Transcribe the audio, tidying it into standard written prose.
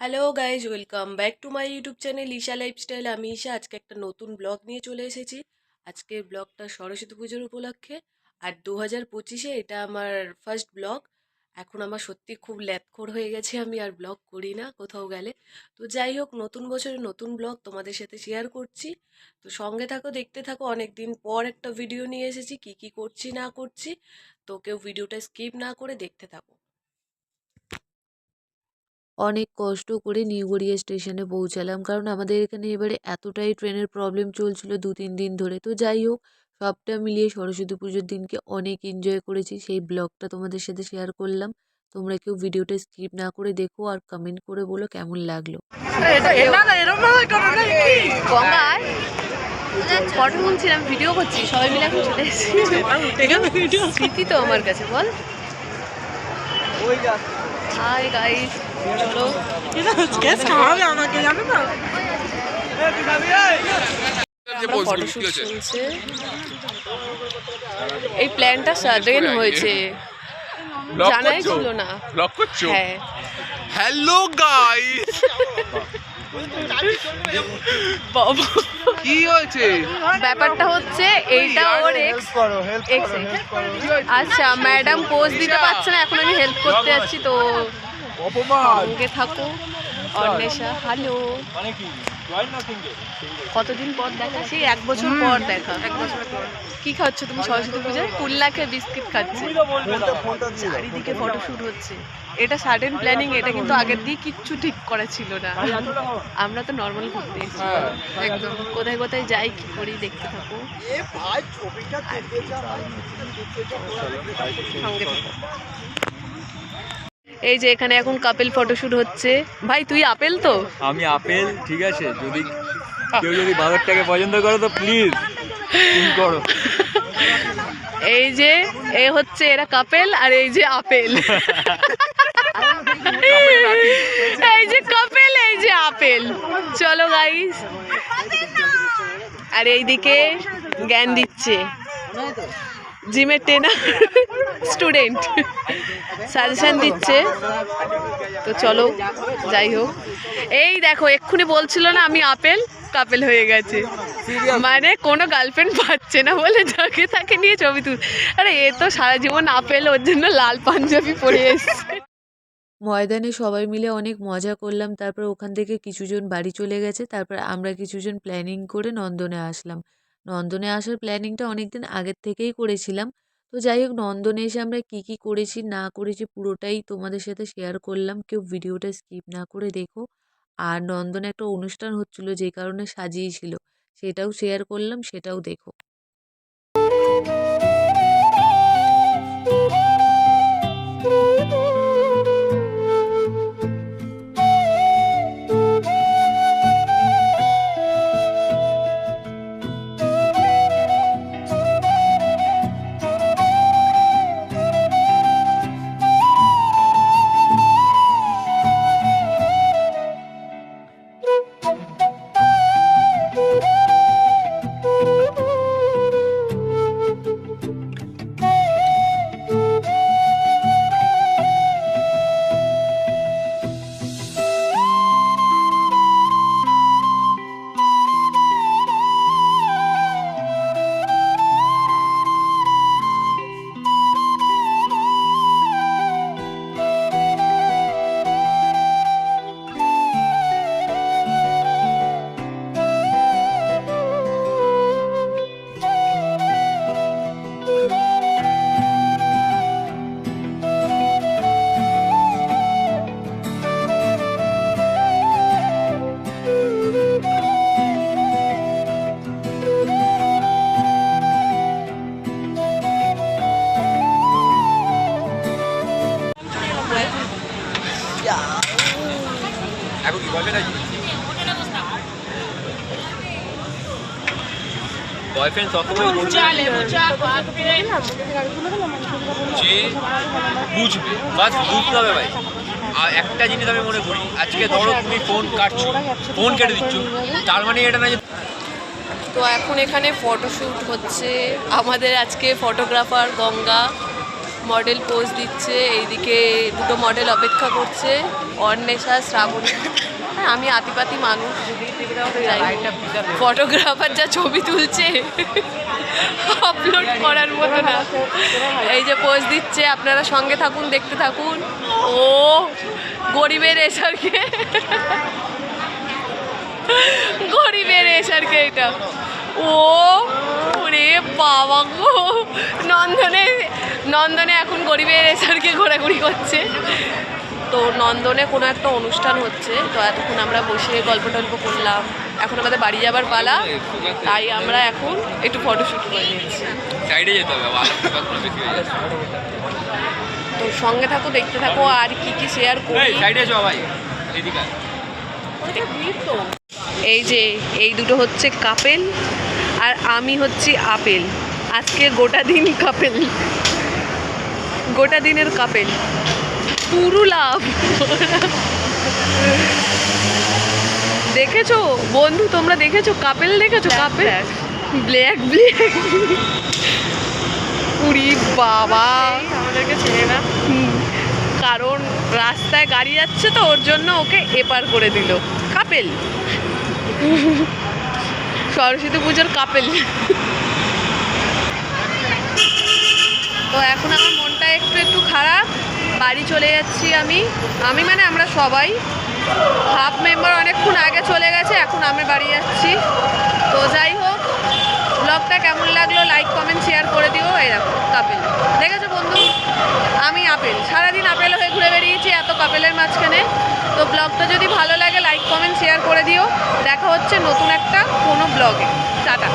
Hello guys, welcome back to my YouTube channel Isha lifestyle. আমি ঈশা। আজকে একটা নতুন ব্লগ নিয়ে চলে এসেছি। আজকের ব্লগটা সরস্বতী পুজোর উপলক্ষে, আর 2025-এ এটা আমার ফার্স্ট ব্লগ। এখন আমার সত্যি খুব ল্যাথখোর হয়ে গেছে, আমি আর ব্লগ করি না কোথাও গেলে। তো যাই হোক, নতুন বছরে নতুন ব্লগ তোমাদের সাথে শেয়ার করছি। তো সঙ্গে থাকো, দেখতে থাকো। অনেক দিন পর একটা ভিডিও নিয়ে এসেছি, কি কি করছি না করছি। তো কেউ ভিডিওটা স্কিপ না করে দেখতে থাকো। অনেক কষ্ট করে নিউ গড়িয়া স্টেশনে পৌঁছালাম, কারণ আমাদের এখানে এবারে এতটাই ট্রেনের প্রবলেম চলছিল 2-3 দিন ধরে। তো যাই হোক, সবটা মিলিয়ে সরস্বতী পুজোর দিনকে অনেক এনজয় করেছি, সেই ব্লগটা তোমাদের সাথে শেয়ার করলাম। তোমরা কেউ ভিডিওটা স্কিপ না করে দেখো আর কমেন্ট করে বলো কেমন লাগলো। গঙ্গায় ফটো তুলছিলাম, ভিডিও করছি, সবাই মিলে এখন চলে এসেছি। স্মৃতি তো আমার কাছে, বল হাই গাইস। চলো ফটোশুট চলছে। এই প্ল্যানটা সাডেন হয়েছে, জানাই ছিল না। হ্যাঁ, হ্যালো গাইস, বাবা কি হয়েছে? ব্যাপারটা হচ্ছে এইটা ওর এক্স। আচ্ছা, ম্যাডাম পোজ দিতে পারছে না, এখন আমি হেল্প করতে যাচ্ছি। তো সঙ্গে থাকো। অন্বেষা, হ্যালো। কতদিন পর দেখা? সেই 1 বছর পর দেখা। 1 বছর পর কি খাচ্ছ তুমি সরস্বতী পূজায়? কুল্লাকে বিস্কিট খাচ্ছি, চারিদিকে ফটোশুট হচ্ছে। এটা সাডেন প্ল্যানিং, এটা কিন্তু আগের দিয়ে কিচ্ছু ঠিক করা ছিল না। আমরা তো নর্মাল ঘুরতে এসেছি, একদম কোথায় কোথায় যাই কি করি দেখতে থাকো। সঙ্গে থাকো। এই যে এখানে এখন কাপেল ফটোশুট হচ্ছে। ভাই তুই আপেল তো? আমি আপেল, ঠিক আছে। যদি কেউ বাঁদরটাকে পছন্দ করো তো প্লিজ করো। এই যে এ হচ্ছে এরা কাপেল, আর এই যে আপেল। এই যে কাপেল, এই যে আপেল। চলো গাইস। আর এইদিকে জ্ঞান দিচ্ছে জিমের ট্রেনার, স্টুডেন্ট সাজেশন দিচ্ছে। তো চলো, যাই হোক। এই দেখো, এক্ষুনি বলছিল না আমি আপেল, কাপেল হয়ে গেছে। মানে কোনো গার্লফ্রেন্ড পাচ্ছে না বলে যাকে তাকে নিয়ে ছবি তুল। আরে এ তো সারা জীবন আপেল, ওর জন্য লাল পাঞ্জাবি পরে এসছে। ময়দানে সবাই মিলে অনেক মজা করলাম। তারপর ওখান থেকে কিছুজন বাড়ি চলে গেছে। তারপর আমরা কিছুজন প্ল্যানিং করে নন্দনে আসলাম। নন্দনে আসার প্ল্যানিংটা অনেকদিন আগের থেকেই করেছিলাম। তো যাই হোক, নন্দনে এসে আমরা কি কি করেছি না করেছি পুরোটাই তোমাদের সাথে শেয়ার করলাম। কেউ ভিডিওটা স্কিপ না করে দেখো। আর নন্দনে একটা অনুষ্ঠান হচ্ছিল, যে কারণে সাজিয়েছিল, সেটাও শেয়ার করলাম, সেটাও দেখো। এখন কি বলবে নাকি? বয়ফ্রেন্ড সবসময় বলবে যে বুঝবে, বাস বুঝতে হবে ভাই। আর একটা জিনিস আমি মনে করি, আজকে ধরো তুমি ফোন কাটছো, ফোন কেটে দিচ্ছ, তার মানে এটা না যে। তো এখন এখানে ফটোশুট হচ্ছে। আমাদের আজকে ফটোগ্রাফার গঙ্গা, মডেল পোজ দিচ্ছে, এইদিকে দুটো মডেল অপেক্ষা করছে, অন্বেষা, শ্রাবণী। হ্যাঁ, আমি আতিপাতি মানুষ, ফটোগ্রাফার যা ছবি তুলছে আপলোড করার মতো না। এই যে পোজ দিচ্ছে, আপনারা সঙ্গে থাকুন, দেখতে থাকুন। ও গরিবের এসারকে, গরিবের এসারকে এটা। ও ওরে বাবা গো, নন্দনে এখন গরিবের এসারকে ঘোরাঘুরি করছে। তো নন্দনে কোনো একটা অনুষ্ঠান হচ্ছে, তো এতক্ষণ আমরা বসে গল্প টল্প করলাম। এখন আমাদের বাড়ি যাবার পালা, তাই আমরা এখন একটু ফটোশ্যুট করে নিচ্ছি। সাইডে যেতে হবে, বেশি হয়ে যাচ্ছে। তো সঙ্গে থাকো, দেখতে থাকো আর কি কি শেয়ার করি। সাইডে যাও ভাই, এদিকে। এই যে এই দুটো হচ্ছে কাপেল আর আমি হচ্ছি আপেল। আজকে গোটা দিন কাপেল, গোটা দিনের কাপেল, পুরো লাভ। দেখেছো বন্ধু, তোমরা দেখেছো কাপেল, দেখেছো কাপেল? ব্ল্যাক ব্ল্যাক, পুরি বাবা আমাদেরকে চেনে না। কারণ রাস্তায় গাড়ি যাচ্ছে তো, ওর জন্য ওকে এপার করে দিল। কাপেল, সরস্বতী পুজোর কাপেল। তো এখন আমার মনটা একটু একটু খারাপ, বাড়ি চলে যাচ্ছি আমি মানে আমরা সবাই। হাফ মেম্বার অনেকক্ষণ আগে চলে গেছে, এখন আমি বাড়ি যাচ্ছি। তো যাই হোক, ব্লগটা কেমন লাগলো লাইক কমেন্ট শেয়ার করে দিও। এই দেখো কাপেল, দেখেছো বন্ধু, আমি আপেল, সারাদিন আপেল হয়ে ঘুরে বেরিয়েছি এত কাপেলের মাঝখানে। তো ব্লগটা যদি ভালো লাগে লাইক কমেন্ট শেয়ার করে দিও। দেখা হচ্ছে নতুন একটা কোনো ব্লগে। টাটা।